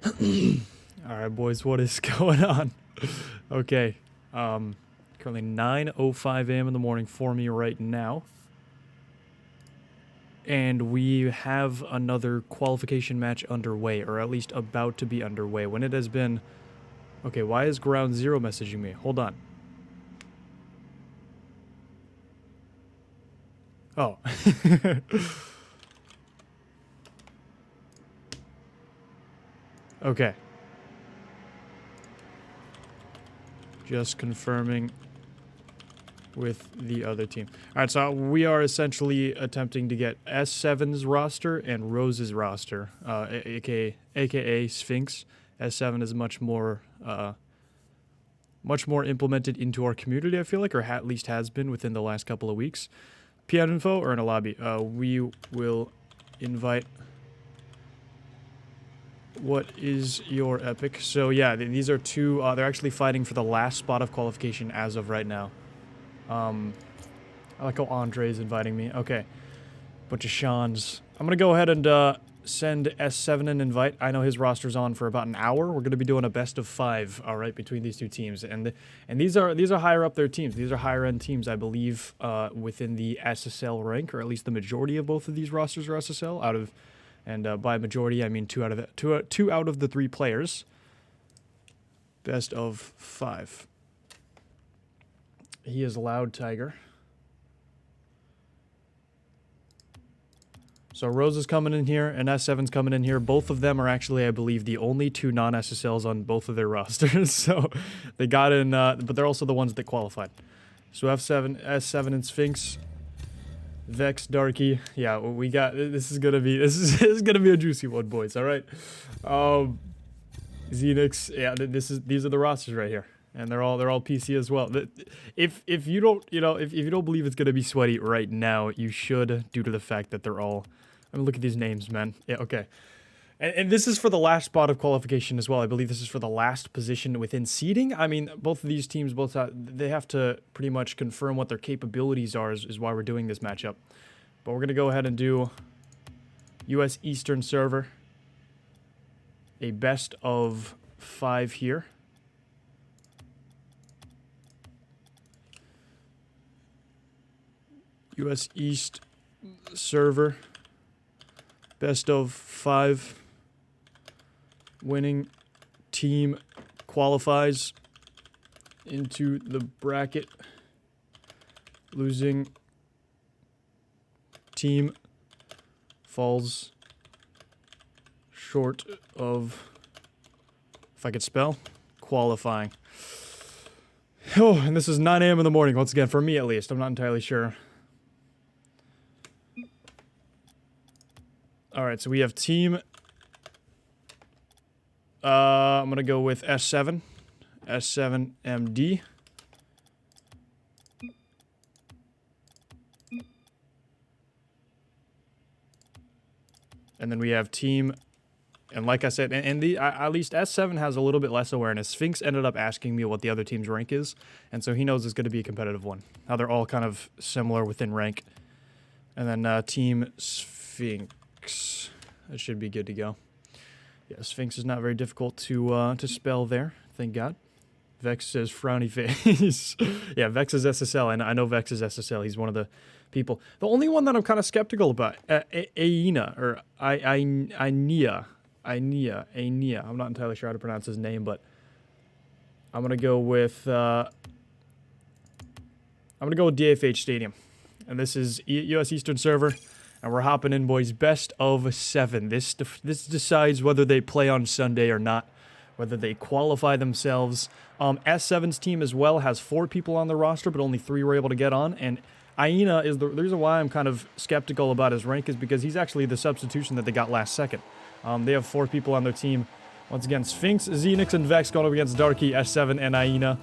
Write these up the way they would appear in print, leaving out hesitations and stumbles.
Alright, boys, what is going on? Okay, currently 9:05 a.m. in the morning for me right now. And we have another qualification match underway, or at least about to be underway, when it has been... Okay, why is Ground Zero messaging me? Hold on. Oh. Okay. Just confirming with the other team. Alright, so we are essentially attempting to get S7's roster and Rose's roster, aka SPHYNX. S7 is much more implemented into our community, I feel like, or at least has been within the last couple of weeks. PM info or in a lobby? We will invite... What is your epic? So yeah, these are two, they're actually fighting for the last spot of qualification as of right now. I like how Andre's inviting me. Okay. Bunch of Sean's. I'm gonna go ahead and send S7 an invite. I know his roster's on for about an hour. We're gonna be doing a best of 5, alright, between these two teams. And these are higher up their teams. These are higher end teams, I believe, within the SSL rank, or at least the majority of both of these rosters are SSL out of... And by majority, I mean two out of the 3 players. Best of 5. He is Loud Tiger. So Rose is coming in here, and S7's coming in here. Both of them are actually, I believe, the only 2 non-SSLs on both of their rosters. So they got in, but they're also the ones that qualified. So S7 and SPHYNX. Vex, Darky, yeah, we got, this is gonna be a juicy one, boys, alright? SPHYNX, yeah, these are the rosters right here. And they're all PC as well. If you don't, if you don't believe it's gonna be sweaty right now, you should, due to the fact that they're all, I mean, look at these names, man. Yeah, okay. And this is for the last spot of qualification as well. I believe this is for the last position within seeding. I mean, both of these teams, they have to pretty much confirm what their capabilities are is why we're doing this matchup. But we're going to go ahead and do US Eastern server. A best of 5 here. US East server. Best of 5. Winning team qualifies into the bracket. Losing team falls short of, if I could spell, qualifying. Oh, and this is 9 a.m. in the morning, once again, for me at least. I'm not entirely sure. Alright, so we have team... I'm gonna go with S7. S7MD. And then we have team, and like I said, at least S7 has a little bit less awareness. SPHYNX ended up asking me what the other team's rank is, and so he knows it's going to be a competitive one. Now they're all kind of similar within rank. And then team SPHYNX. That should be good to go. Yeah, SPHYNX is not very difficult to spell there, thank God. Vex says frowny face. Yeah, Vex is SSL, and I know Vex is SSL. He's one of the people. The only one that I'm kind of skeptical about, Aina, or Ainia. I'm not entirely sure how to pronounce his name, but I'm gonna go with DFH Stadium, and this is US Eastern server. And we're hopping in, boys. Best of 7. This decides whether they play on Sunday or not, whether they qualify themselves. S7's team as well has 4 people on the roster, but only 3 were able to get on. And Aina is the reason why I'm kind of skeptical about his rank is because he's actually the substitution that they got last second. They have 4 people on their team. Once again, SPHYNX, SPHYNX, and Vex going up against Darky, S7, and Aina.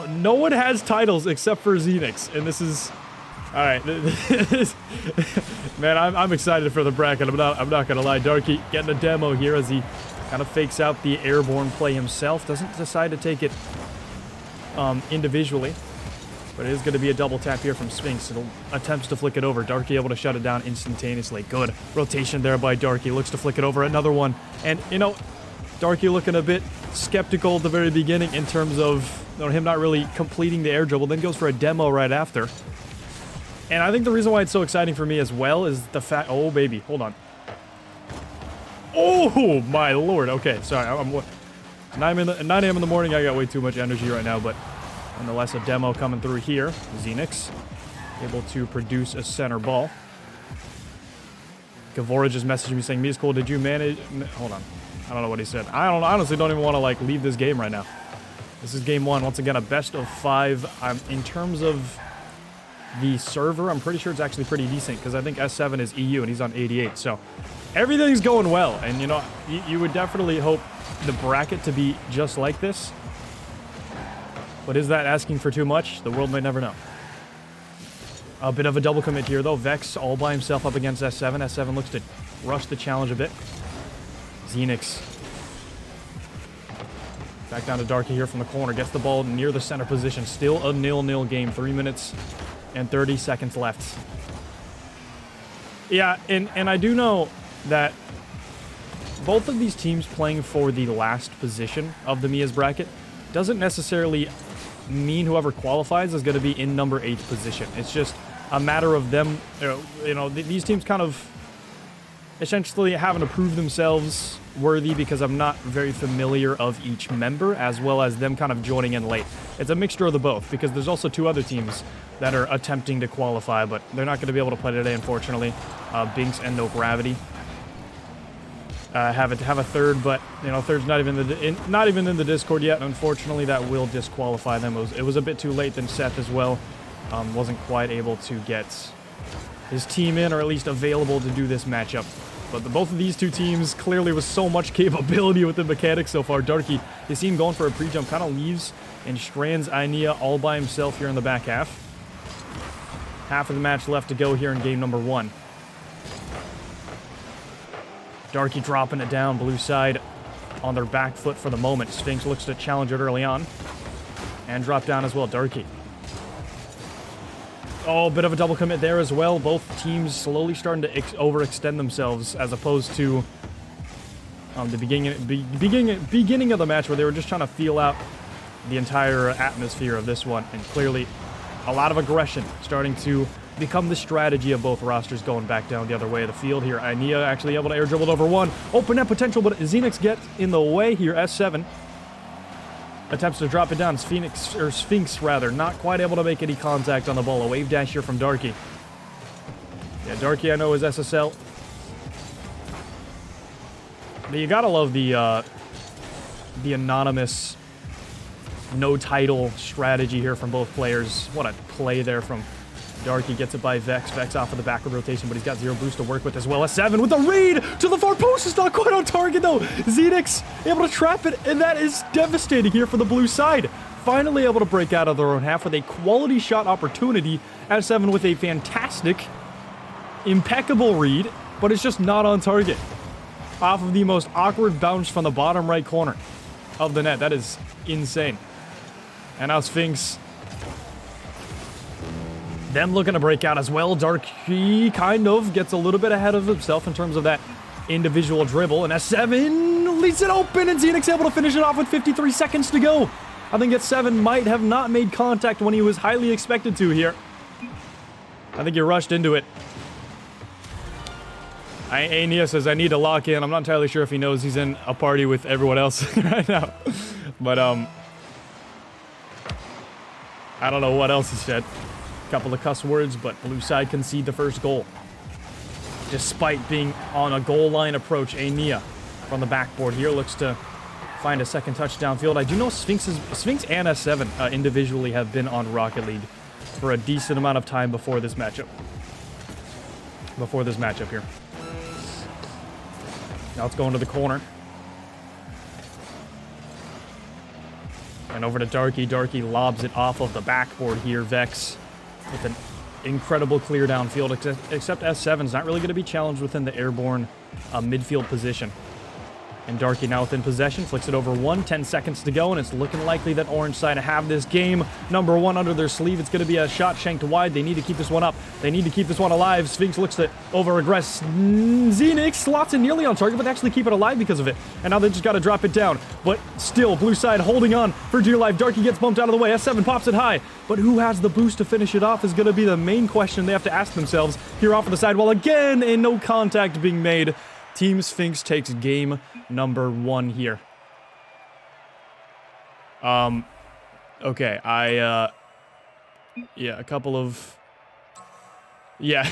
No one has titles except for SPHYNX, and this is... Alright, man, I'm excited for the bracket. I'm not gonna lie. Darky getting a demo here as he kind of fakes out the airborne play himself. Doesn't decide to take it individually, but it is going to be a double tap here from SPHYNX. It'll attempts to flick it over. Darky able to shut it down instantaneously. Good rotation there by Darky. Looks to flick it over. Another one, and you know, Darky looking a bit skeptical at the very beginning in terms of him not really completing the air dribble, then goes for a demo right after. And I think the reason why it's so exciting for me as well is the fact... Oh, baby. Hold on. Oh, my lord. Okay, sorry. I'm 9 a.m. in the morning. I got way too much energy right now, but nonetheless, a demo coming through here. SPHYNX able to produce a center ball. Gavora just messaged me saying, "Me's cool. Did you manage..." Hold on. I don't know what he said. I honestly don't even want to, like, leave this game right now. This is game 1. Once again, a best of 5. In terms of the server, I'm pretty sure it's actually pretty decent because I think S7 is EU and he's on 88. So everything's going well. And, you know, you would definitely hope the bracket to be just like this. But is that asking for too much? The world may never know. A bit of a double commit here, though. Vex all by himself up against S7. S7 looks to rush the challenge a bit. SPHYNX. Back down to Darky here from the corner. Gets the ball near the center position. Still a 0-0 game. 3 minutes and 30 seconds left. Yeah, and I do know that both of these teams playing for the last position of the Mia's bracket doesn't necessarily mean whoever qualifies is going to be in number 8 position. It's just a matter of them, these teams kind of essentially having to prove themselves worthy because I'm not very familiar of each member, as well as them kind of joining in late. It's a mixture of the both, because there's also 2 other teams that are attempting to qualify, but they're not going to be able to play today, unfortunately. Binks and No Gravity have a third, but third's not even in the Discord yet. Unfortunately, that will disqualify them. It was a bit too late. Then Seth as well wasn't quite able to get his team in, or at least available to do this matchup. But both of these 2 teams clearly with so much capability with the mechanics so far. Darky, you see him going for a pre-jump, kind of leaves and strands Ainea all by himself here in the back half. Half of the match left to go here in game number 1. Darky dropping it down, blue side on their back foot for the moment. SPHYNX looks to challenge it early on. And drop down as well, Darky. Oh, bit of a double commit there as well. Both teams slowly starting to overextend themselves, as opposed to the beginning of the match where they were just trying to feel out the entire atmosphere of this one. And clearly, a lot of aggression starting to become the strategy of both rosters going back down the other way of the field here. Ainea actually able to air dribble over 1. Open net potential, but SPHYNX gets in the way here. S7 attempts to drop it down. SPHYNX rather, not quite able to make any contact on the ball. A wave dash here from Darky. Yeah, Darky I know is SSL. But you gotta love the anonymous, no title strategy here from both players. What a play there from Darky. Gets it by Vex. Vex off of the backward rotation, but he's got 0 boost to work with as well. S7 with the read to the far post. It's not quite on target, though. SPHYNX able to trap it, and that is devastating here for the blue side. Finally able to break out of their own half with a quality shot opportunity. S7 with a fantastic, impeccable read, but it's just not on target. Off of the most awkward bounce from the bottom right corner of the net. That is insane. And now SPHYNX, them looking to break out as well. Darky kind of gets a little bit ahead of himself in terms of that individual dribble. And S7 leaves it open, and SPHYNX able to finish it off with 53 seconds to go. I think S7 might have not made contact when he was highly expected to here. I think he rushed into it. Ainea says, "I need to lock in." I'm not entirely sure if he knows he's in a party with everyone else right now. But, I don't know what else he said. Couple of cuss words, but blue side concede the first goal. Despite being on a goal line approach, Ainea from the backboard here looks to find a second touch downfield. I do know SPHYNX and S7 individually have been on Rocket League for a decent amount of time before this matchup. Here. Now it's going to the corner. And over to Darky. Darky lobs it off of the backboard here. Vex with an incredible clear downfield, except S7's not really going to be challenged within the airborne midfield position. And Darky now within possession, flicks it over 1, 10 seconds to go, and it's looking likely that Orange side have this game number 1 under their sleeve. It's going to be a shot shanked wide. They need to keep this one up. They need to keep this one alive. SPHYNX looks to over-aggress. SPHYNX slots in nearly on target, but they actually keep it alive because of it. And now they just got to drop it down. But still, blue side holding on for dear life. Darky gets bumped out of the way. S7 pops it high. But who has the boost to finish it off is going to be the main question they have to ask themselves here off of the side. Well, again, a no contact being made. Team SPHYNX takes game number 1 here. Okay, yeah, a couple of... Yeah.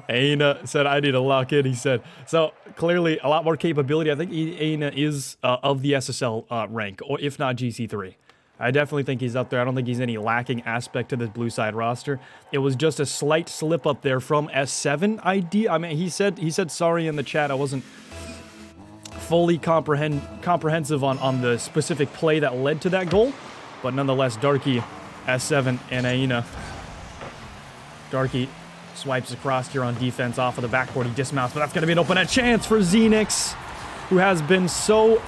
Aina said, I need to lock in, he said. So, clearly, a lot more capability. I think Aina is of the SSL rank, or if not GC3. I definitely think he's up there. I don't think he's any lacking aspect to this blue side roster. It was just a slight slip up there from S7 ID. I mean, he said sorry in the chat. I wasn't fully comprehensive on the specific play that led to that goal. But nonetheless, Darky, S7, and Aina. Darky swipes across here on defense off of the backboard. He dismounts, but that's going to be an open net chance for SPHYNX, who has been so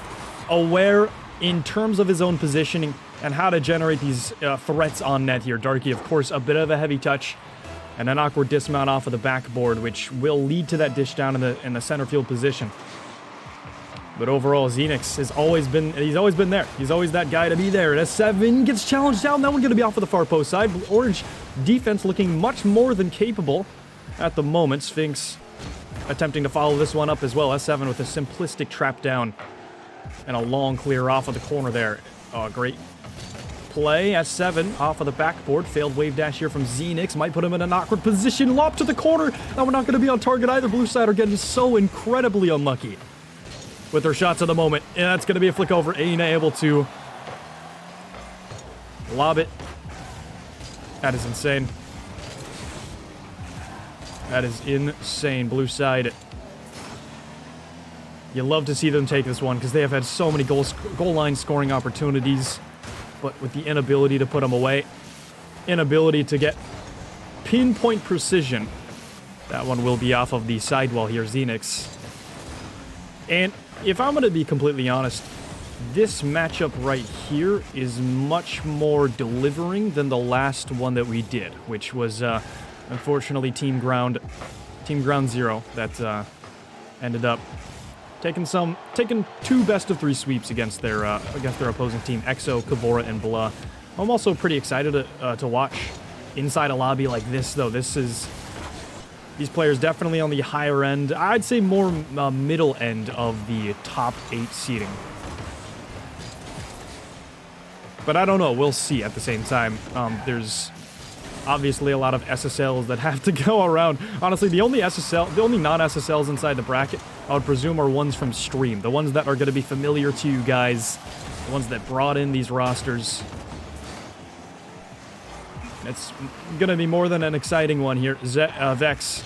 aware in terms of his own positioning and how to generate these threats on net here. Darky, of course, a bit of a heavy touch and an awkward dismount off of the backboard, which will lead to that dish down in the center field position. But overall, SPHYNX has always been there. He's always that guy to be there. And S7 gets challenged down. That one going to be off of the far post side. Orange defense looking much more than capable at the moment. SPHYNX attempting to follow this one up as well. S7 with a simplistic trap down and a long clear off of the corner there. Oh, great play. S7 off of the backboard. Failed wave dash here from SPHYNX. Might put him in an awkward position. Lob to the corner. Now we're not going to be on target either. Blue side are getting so incredibly unlucky with their shots at the moment. And that's going to be a flick over. Aina able to lob it. That is insane. That is insane. Blue side. You love to see them take this one because they have had so many goal line scoring opportunities, but with the inability to put them away, inability to get pinpoint precision, that one will be off of the sidewall here, SPHYNX. And if I'm going to be completely honest, this matchup right here is much more delivering than the last one that we did, which was unfortunately Team Ground 0 that ended up taking 2 best-of-3 sweeps against their opposing team, EXO, Kavora, and Blah. I'm also pretty excited to watch inside a lobby like this, though. These players definitely on the higher end. I'd say more middle end of the top 8 seeding. But I don't know. We'll see at the same time. There's obviously a lot of SSLs that have to go around. Honestly, the only non-SSLs inside the bracket, I would presume, are ones from Stream. The ones that are going to be familiar to you guys. The ones that brought in these rosters. It's going to be more than an exciting one here. Vex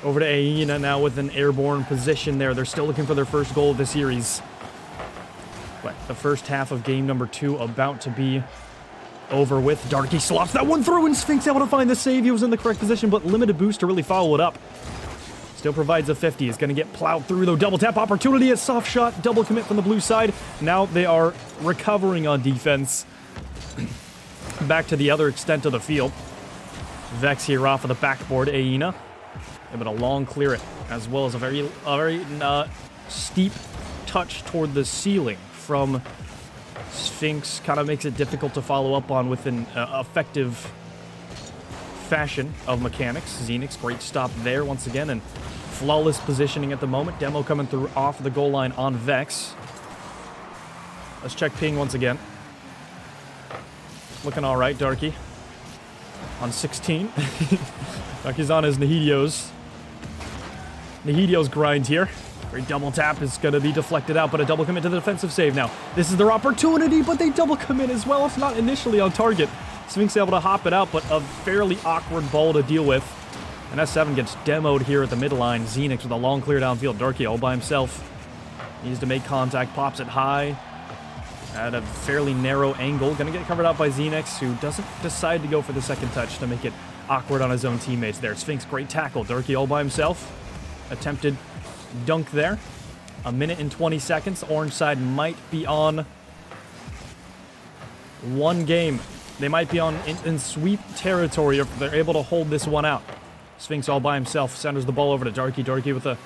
over to Aina now with an airborne position there. They're still looking for their first goal of the series. But the first half of game number 2 about to be over with. Darky slots that one through, and SPHYNX able to find the save. He was in the correct position, but limited boost to really follow it up. Still provides a 50. Is going to get plowed through, though. Double tap opportunity, a soft shot, double commit from the blue side. Now they are recovering on defense. Back to the other extent of the field. Vex here off of the backboard. Aina able to long clear it, as well as a very steep touch toward the ceiling from SPHYNX. Kind of makes it difficult to follow up on with an effective fashion of mechanics. SPHYNX, great stop there once again, and flawless positioning at the moment. Demo coming through off the goal line on Vex. Let's check ping once again. Looking all right, Darky. On 16. Darky's on his Nahidio's grind here. Great double tap is going to be deflected out, but a double commit to the defensive save now. This is their opportunity, but they double commit as well. It's not initially on target. SPHYNX able to hop it out, but a fairly awkward ball to deal with. And S7 gets demoed here at the midline. SPHYNX with a long clear downfield. Darky all by himself. Needs to make contact, pops it high. at a fairly narrow angle. Gonna get covered out by SPHYNX, who doesn't decide to go for the second touch to make it awkward on his own teammates there. SPHYNX, great tackle. Darky all by himself. Attempted dunk there. 1 minute and 20 seconds. Orange side might be on one game. They might be on in sweep territory if they're able to hold this one out. SPHYNX all by himself centers the ball over to Darky. Darky with a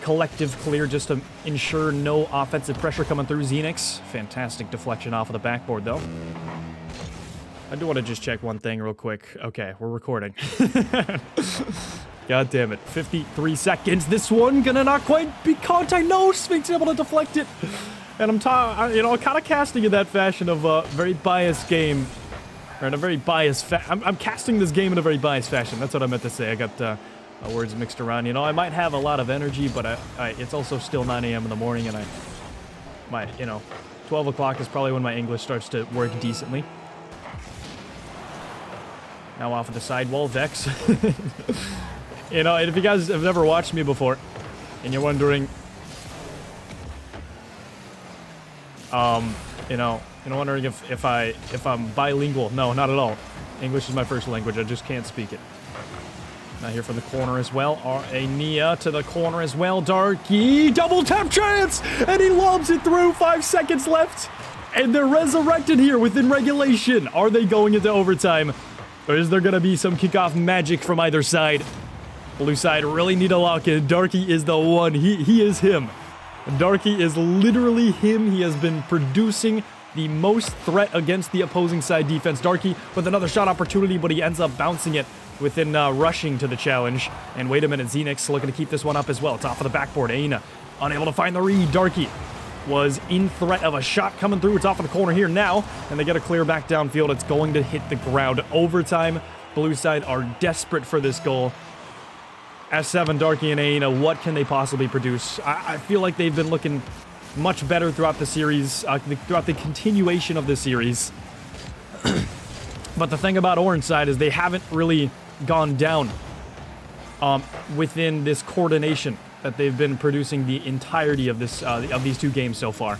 collective clear just to ensure no offensive pressure coming through. SPHYNX, fantastic deflection off of the backboard though. I do want to just check one thing real quick. Okay, we're recording. God damn it. 53 seconds. This one gonna not quite be contact. No, SPHYNX able to deflect it. And I'm kind of casting in that fashion of a very biased game. Or in a very biased I'm casting this game in a very biased fashion. That's what I meant to say. I got words mixed around. You know, I might have a lot of energy, but it's also still 9 a.m. in the morning, and 12 o'clock is probably when my English starts to work decently. Now off of the sidewall, Vex. You know, if you guys have never watched me before, and you're wondering, wondering if I'm bilingual. No, not at all. English is my first language. I just can't speak it. Now here from the corner as well. Nia to the corner as well. Darky, double tap chance! And he lobs it through. 5 seconds left. And they're resurrected here within regulation. Are they going into overtime? Or is there going to be some kickoff magic from either side? Blue side really need to lock in. Darky is the one. He is him. Darky is literally him. He has been producing the most threat against the opposing side defense. Darky with another shot opportunity, but he ends up bouncing it within rushing to the challenge. And wait a minute, SPHYNX looking to keep this one up as well. It's off of the backboard. Aina unable to find the read. Darky was in threat of a shot coming through. It's off in the corner here now, and they get a clear back downfield. It's going to hit the ground. Overtime. Blue side are desperate for this goal. S7, Darky, and Aina, what can they possibly produce? I feel like they've been looking much better throughout the series, throughout the continuation of the series. But the thing about Orange side is they haven't really gone down within this coordination that they've been producing the entirety of this of these two games so far.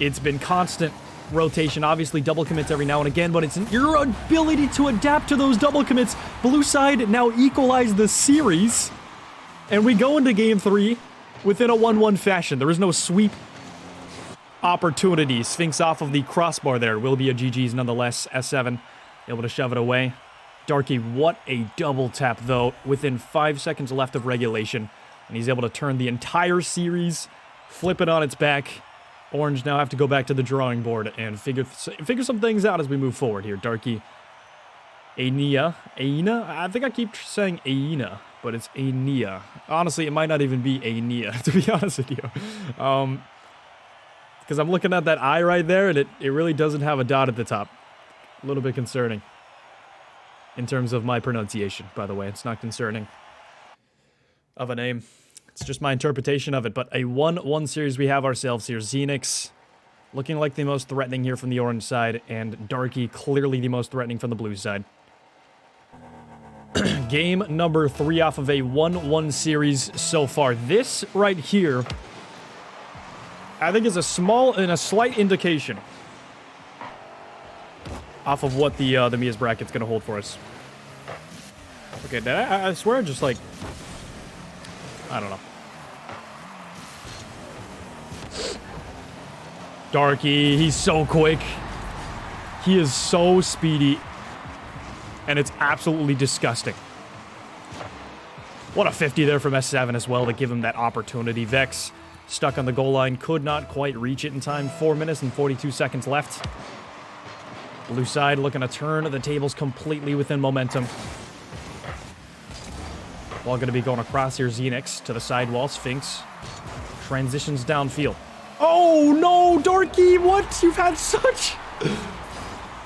It's been constant rotation, obviously double commits every now and again, but it's your ability to adapt to those double commits. Blue side now equalize the series, and we go into game 3 within a 1-1 fashion. There is no sweep opportunity. SPHYNX off of the crossbar there. Will be a GG's nonetheless. S7 able to shove it away. Darky, what a double tap though, within 5 seconds left of regulation, and he's able to turn the entire series, flip it on its back. Orange now have to go back to the drawing board and figure some things out as we move forward here. Darky, Aina, I think I keep saying Aina, but it's Aina. Honestly, it might not even be Aina, to be honest with you. Because I'm looking at that I right there, and it really doesn't have a dot at the top. A little bit concerning. In terms of my pronunciation, by the way. It's not concerning of a name. It's just my interpretation of it. But a 1-1 series we have ourselves here. SPHYNX looking like the most threatening here from the orange side, and Darky clearly the most threatening from the blue side. Game number 3 off of a 1-1 series so far. This right here, I think, is a slight indication off of what the Mia's bracket's going to hold for us. Okay, I swear, just like, I don't know. Darky, he's so quick. He is so speedy. And it's absolutely disgusting. What a 50 there from S7 as well to give him that opportunity. Vex stuck on the goal line, could not quite reach it in time. 4 minutes and 42 seconds left. Blue side looking to turn the tables completely within momentum. Ball going to be going across here. SPHYNX to the sidewall. SPHYNX transitions downfield. Oh no, Darky, what? You've had such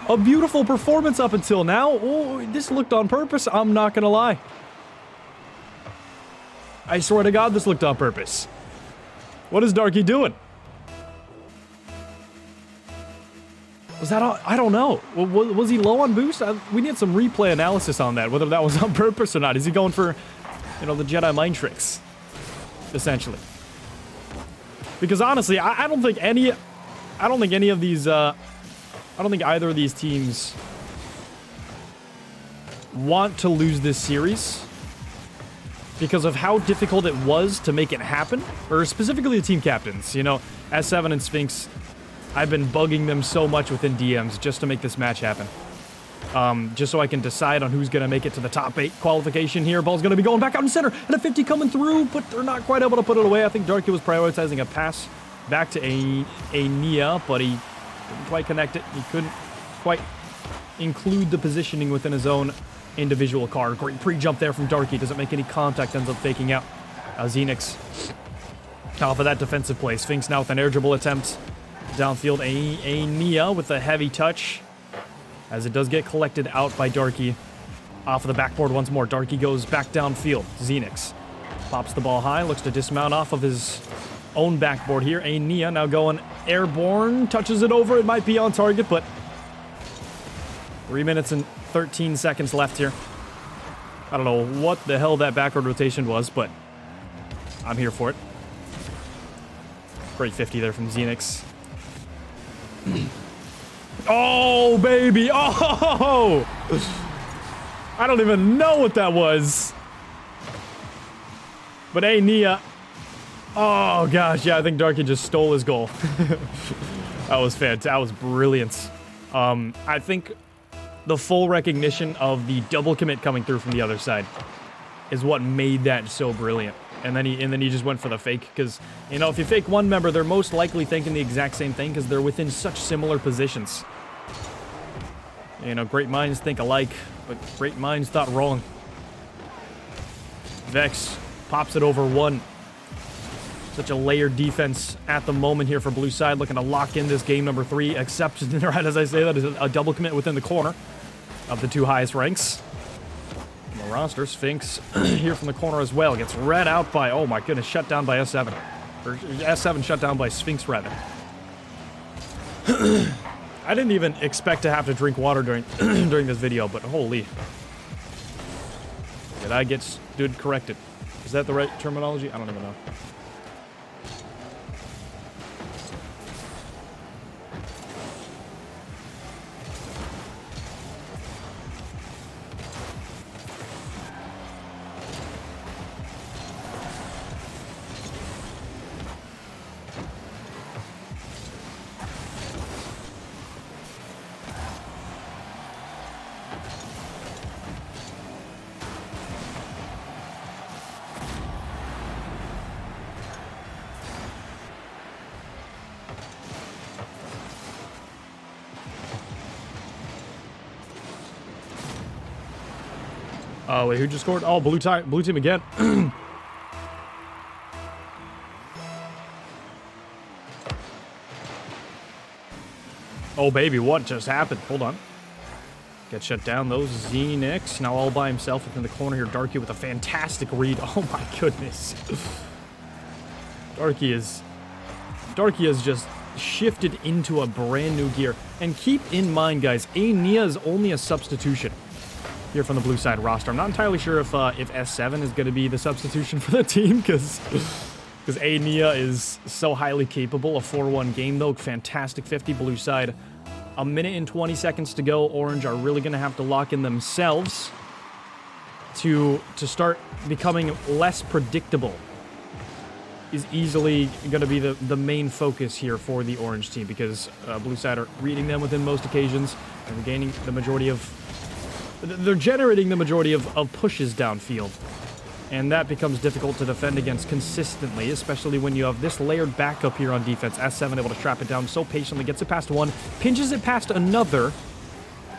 a beautiful performance up until now. Oh, this looked on purpose. I'm not going to lie. I swear to God, this looked on purpose. What is Darky doing? Was that all? I don't know. Was he low on boost? We need some replay analysis on that, whether that was on purpose or not. Is he going for, the Jedi mind tricks, essentially? Because honestly, I don't think any I don't think any of these, I don't think either of these teams want to lose this series because of how difficult it was to make it happen, or specifically the team captains. You know, S7 and SPHYNX, I've been bugging them so much within DMs just to make this match happen. Just so I can decide on who's going to make it to the top 8 qualification here. Ball's going to be going back out in center, and a 50 coming through, but they're not quite able to put it away. I think Darky was prioritizing a pass back to a Nia, but he couldn't quite connect it. He couldn't quite include the positioning within his own individual car. Great pre-jump there from Darky. Doesn't make any contact, ends up faking out. SPHYNX off of that defensive play. SPHYNX now with an air dribble attempt. Downfield, a Nia with a heavy touch, as it does get collected out by Darky. Off of the backboard once more. Darky goes back downfield. SPHYNX pops the ball high, looks to dismount off of his own backboard here. A Nia now going airborne, touches it over. It might be on target, but 3 minutes and 13 seconds left here. I don't know what the hell that backward rotation was, but I'm here for it. Great 50 there from SPHYNX. Oh, baby. Oh! I don't even know what that was. But hey, Nia. Oh, gosh. Yeah, I think Darky just stole his goal. That was fantastic. That was brilliant. I think the full recognition of the double commit coming through from the other side is what made that so brilliant. And then he just went for the fake, because, you know, if you fake one member, they're most likely thinking the exact same thing because they're within such similar positions. You know, great minds think alike, but great minds thought wrong. Vex pops it over one. Such a layered defense at the moment here for blue side, looking to lock in this game number 3, except right as I say that is a double commit within the corner of the 2 highest ranks. The roster, SPHYNX here from the corner as well. Gets read out by, oh my goodness, shut down by S7. Or S7 shut down by SPHYNX, rather. I didn't even expect to have to drink water during during this video, but holy. Did I get stood corrected? Is that the right terminology? I don't even know. Oh, wait, who just scored? Oh, blue team again. Oh, baby, what just happened? Hold on. Get shut down, those SPHYNX. Now all by himself within the corner here. Darky with a fantastic read. Oh, my goodness. Darky has just shifted into a brand new gear. And keep in mind, guys, Nia is only a substitution here from the blue side roster. I'm not entirely sure if S7 is going to be the substitution for the team, because Nia is so highly capable. A 4-1 game, though. Fantastic 50 blue side. A minute and 20 seconds to go. Orange are really going to have to lock in themselves to start becoming less predictable. Is easily going to be the main focus here for the orange team, because blue side are reading them within most occasions and they're gaining the majority of... They're generating the majority of pushes downfield, and that becomes difficult to defend against consistently, especially when you have this layered backup here on defense. S7 able to trap it down so patiently, gets it past one, pinches it past another,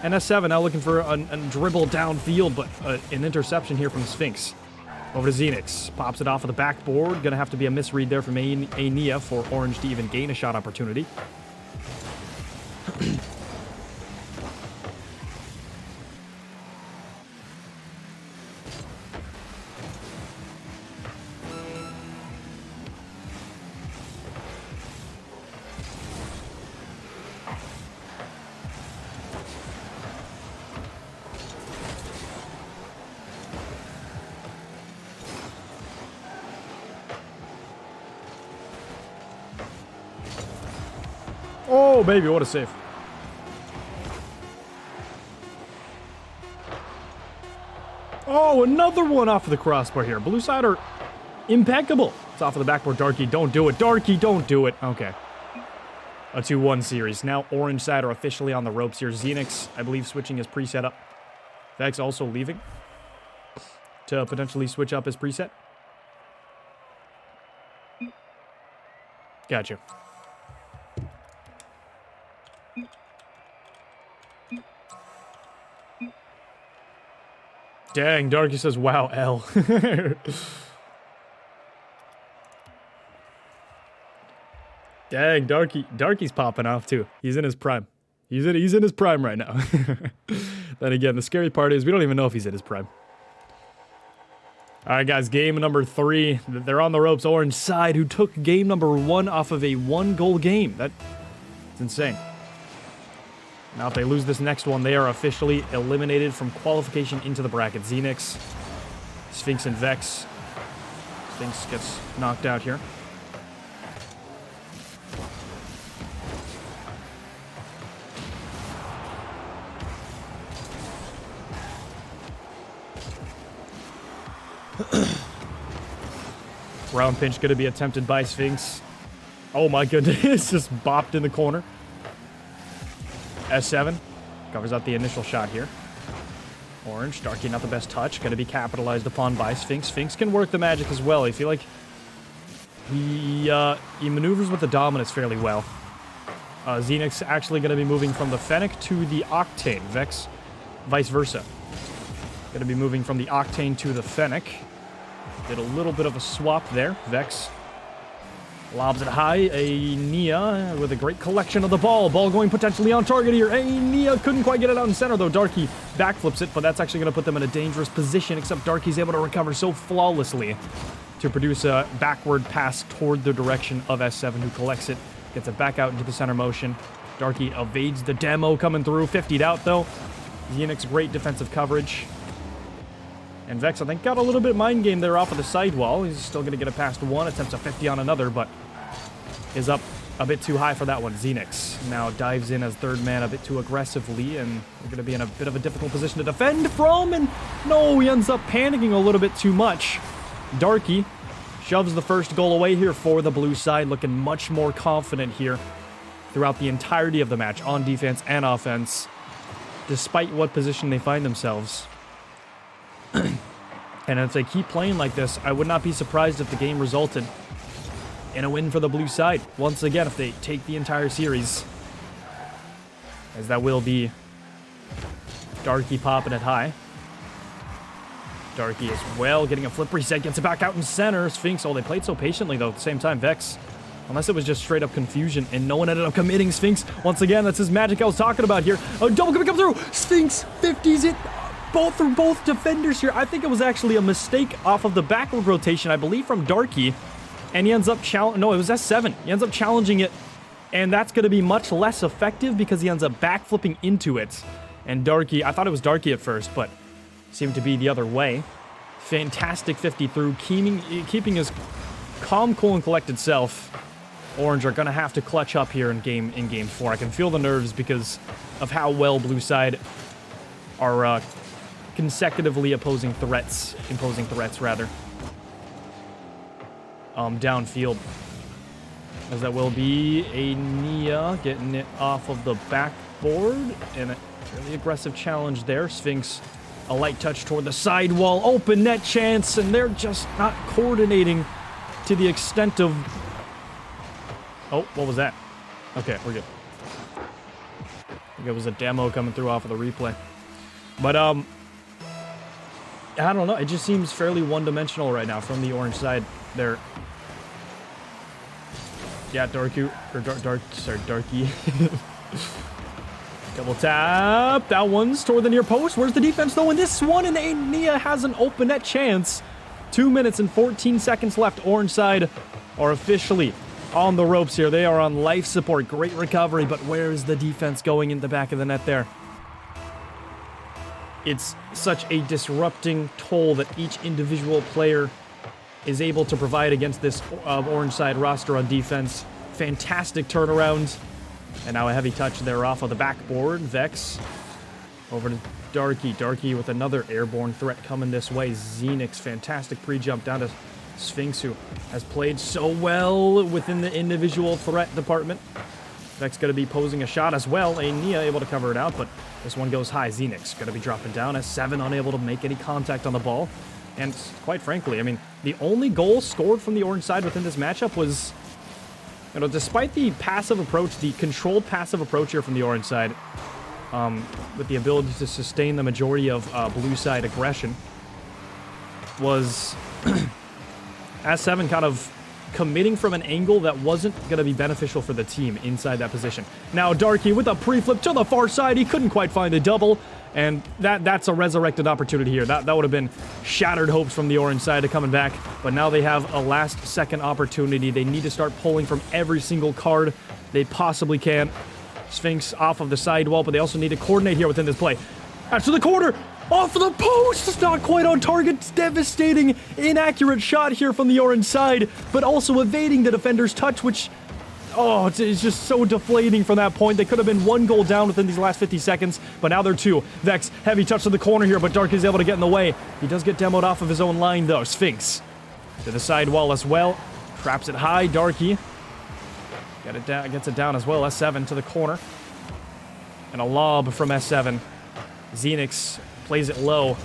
and S7 now looking for a dribble downfield, but an interception here from SPHYNX. Over to SPHYNX, pops it off of the backboard. Gonna have to be a misread there from Nia for orange to even gain a shot opportunity. Oh, baby, what a save. Oh, another one off of the crossbar here. Blue side are impeccable. It's off of the backboard. Darky, don't do it. Darky, don't do it. Okay. A 2-1 series. Now orange side are officially on the ropes here. SPHYNX, I believe, switching his preset up. Vex also leaving to potentially switch up his preset. Gotcha. Dang, Darky says, wow, L. Dang, Darky's popping off too. He's in his prime. He's in his prime right now. Then again, the scary part is we don't even know if he's in his prime. All right, guys, game number 3. They're on the ropes. Orange side, who took game number 1 off of a 1-goal game. That's insane. Now, if they lose this next one, they are officially eliminated from qualification into the bracket. SPHYNX, SPHYNX, and Vex. SPHYNX gets knocked out here. Round pinch going to be attempted by SPHYNX. Oh my goodness, just bopped in the corner. S7 covers out the initial shot here. Orange, Darky not the best touch. Going to be capitalized upon by SPHYNX. SPHYNX can work the magic as well. I feel like he maneuvers with the dominance fairly well. SPHYNX actually going to be moving from the SPHYNX to the Octane. Vex, vice versa. Going to be moving from the Octane to the SPHYNX. Did a little bit of a swap there. Vex lobs it high. A Nia with a great collection of the ball. Ball going potentially on target here. A Nia couldn't quite get it out in center, though. Darky backflips it, but that's actually going to put them in a dangerous position, except Darky's able to recover so flawlessly to produce a backward pass toward the direction of S7, who collects it, gets it back out into the center motion. Darky evades the demo coming through. 50'd out, though. SPHYNX, great defensive coverage. And Vex, I think, got a little bit mind game there off of the sidewall. He's still going to get it past one, attempts a 50 on another, but is up a bit too high for that one. SPHYNX now dives in as third man a bit too aggressively, and they're going to be in a bit of a difficult position to defend from, and no, he ends up panicking a little bit too much. Darky shoves the first goal away here for the blue side, looking much more confident here throughout the entirety of the match, on defense and offense, despite what position they find themselves. And if they keep playing like this, I would not be surprised if the game resulted in a win for the blue side. Once again, if they take the entire series, as that will be Darky popping it high. Darky as well, getting a flip reset, gets it back out in center. SPHYNX, oh, they played so patiently, though, at the same time. Vex, unless it was just straight up confusion and no one ended up committing. SPHYNX, once again, that's his magic I was talking about here. Oh, double coming come through. SPHYNX 50s it. Both defenders here. I think it was actually a mistake off of the backward rotation, I believe, from Darky. And he ends up no, it was S7. He ends up challenging it. And that's going to be much less effective because he ends up backflipping into it. And Darky, I thought it was Darky at first, but seemed to be the other way. Fantastic 50 through, keeping his calm, cool, and collected self. Orange are going to have to clutch up here in game 4. I can feel the nerves because of how well blue side are consecutively imposing threats rather. Downfield. As that will be a Nia getting it off of the backboard. And a really aggressive challenge there. SPHYNX, a light touch toward the sidewall. Open net chance, and they're just not coordinating to the extent of... Oh, what was that? Okay, we're good. I think it was a demo coming through off of the replay. But, I don't know. It just seems fairly one-dimensional right now from the orange side. They're... Yeah, Darky. Double tap. That one's toward the near post. Where's the defense, though, in this one? And Nia has an open net chance. 2 minutes and 14 seconds left. Orange side are officially on the ropes here. They are on life support. Great recovery, but where is the defense going in the back of the net there? It's such a disrupting toll that each individual player is able to provide against this orange side roster on defense. Fantastic turnaround. And now a heavy touch there off of the backboard. Vex over to Darky. Darky with another airborne threat coming this way. SPHYNX, fantastic pre-jump down to SPHYNX, who has played so well within the individual threat department. Vex going to be posing a shot as well. Nia able to cover it out, but this one goes high. SPHYNX going to be dropping down. S7 unable to make any contact on the ball. And quite frankly, I mean, the only goal scored from the orange side within this matchup was, you know, despite the passive approach, the controlled passive approach here from the orange side, with the ability to sustain the majority of blue side aggression, was S7 kind of committing from an angle that wasn't going to be beneficial for the team inside that position. Now Darky with a pre-flip to the far side. He couldn't quite find the double, and that's a resurrected opportunity here. That would have been shattered hopes from the orange side of coming back, but now they have a last-second opportunity. They need to start pulling from every single card they possibly can. SPHYNX off of the sidewall, but they also need to coordinate here within this play. After the corner, off of the post, it's not quite on target. It's devastating, inaccurate shot here from the orange side, but also evading the defender's touch, which, oh, it's just so deflating from that point. They could have been 1 goal down within these last 50 seconds, but now they're 2. Vex, heavy touch to the corner here, but Dark is able to get in the way. He does get demoed off of his own line, though. SPHYNX to the sidewall as well. Traps it high, Darky. Gets it down as well. S7 to the corner. And a lob from S7. SPHYNX plays it low.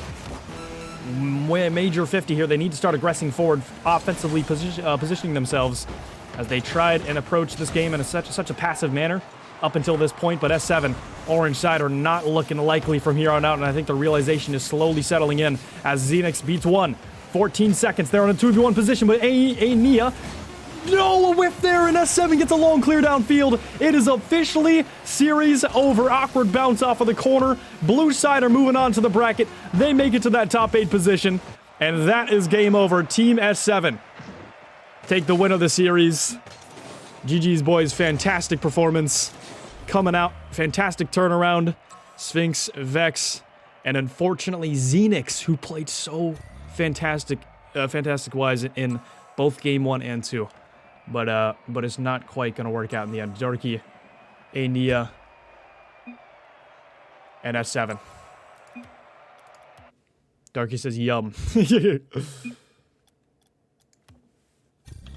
Major 50 here. They need to start aggressing forward, offensively positioning themselves as they tried and approached this game in such a passive manner up until this point. But S7, orange side, are not looking likely from here on out, and I think the realization is slowly settling in as SPHYNX beats 1. 14 seconds. They're in a 2v1 position, but Nia, no, a whiff there, and S7 gets a long clear downfield. It is officially series over. Awkward bounce off of the corner. Blue side are moving on to the bracket. They make it to that top 8 position, and that is game over. Team S7 take the win of the series. GG's, boys. Fantastic performance coming out. Fantastic turnaround. SPHYNX, Vex, and unfortunately SPHYNX, who played so fantastic-wise in both game 1 and 2. But it's not quite going to work out in the end. Darky, Nia, and S7. Darky says, yum.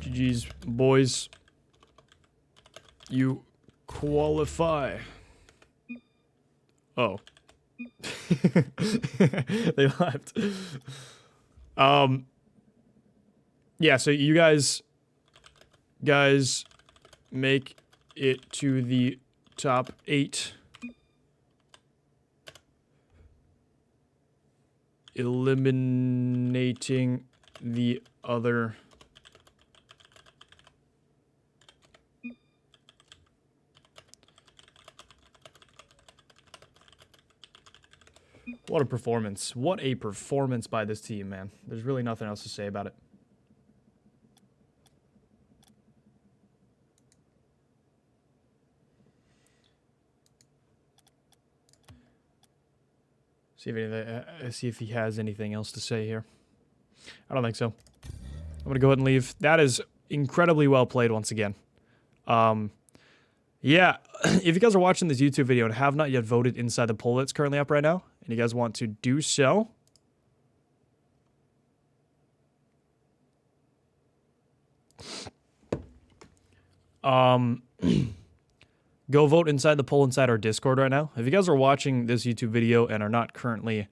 GG's, boys. You qualify. Oh. They left. Yeah, so you guys make it to the top 8. Eliminating the other What a performance. What a performance by this team, man. There's really nothing else to say about it. See if he has anything else to say here. I don't think so. I'm going to go ahead and leave. That is incredibly well played once again. Yeah, if you guys are watching this YouTube video and have not yet voted inside the poll that's currently up right now, and you guys want to do so, go vote inside the poll inside our Discord right now. If you guys are watching this YouTube video and are not currently,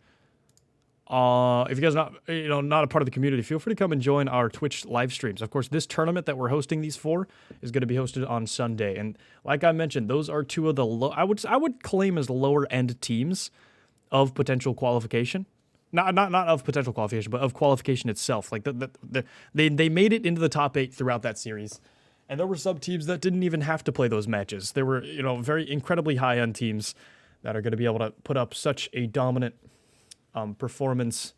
if you guys are not, not a part of the community, feel free to come and join our Twitch live streams. Of course, this tournament that we're hosting these for is going to be hosted on Sunday, and like I mentioned, those are two of the I would claim as lower end teams of potential qualification. Not of potential qualification, but of qualification itself. Like they made it into the top 8 throughout that series. And there were sub teams that didn't even have to play those matches. There were, very incredibly high-end teams that are going to be able to put up such a dominant performance.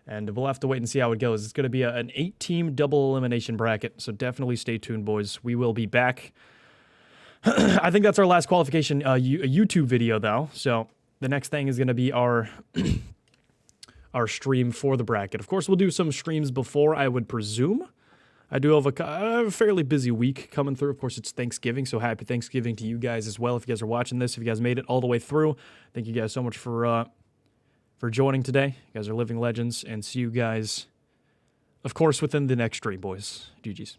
And we'll have to wait and see how it goes. It's going to be an 8-team double elimination bracket. So definitely stay tuned, boys. We will be back. I think that's our last qualification YouTube video, though. So the next thing is going to be our stream for the bracket. Of course, we'll do some streams before, I would presume. I do have a fairly busy week coming through. Of course, it's Thanksgiving, so happy Thanksgiving to you guys as well. If you guys are watching this, if you guys made it all the way through, thank you guys so much for joining today. You guys are living legends, and see you guys, of course, within the next stream, boys. GG's.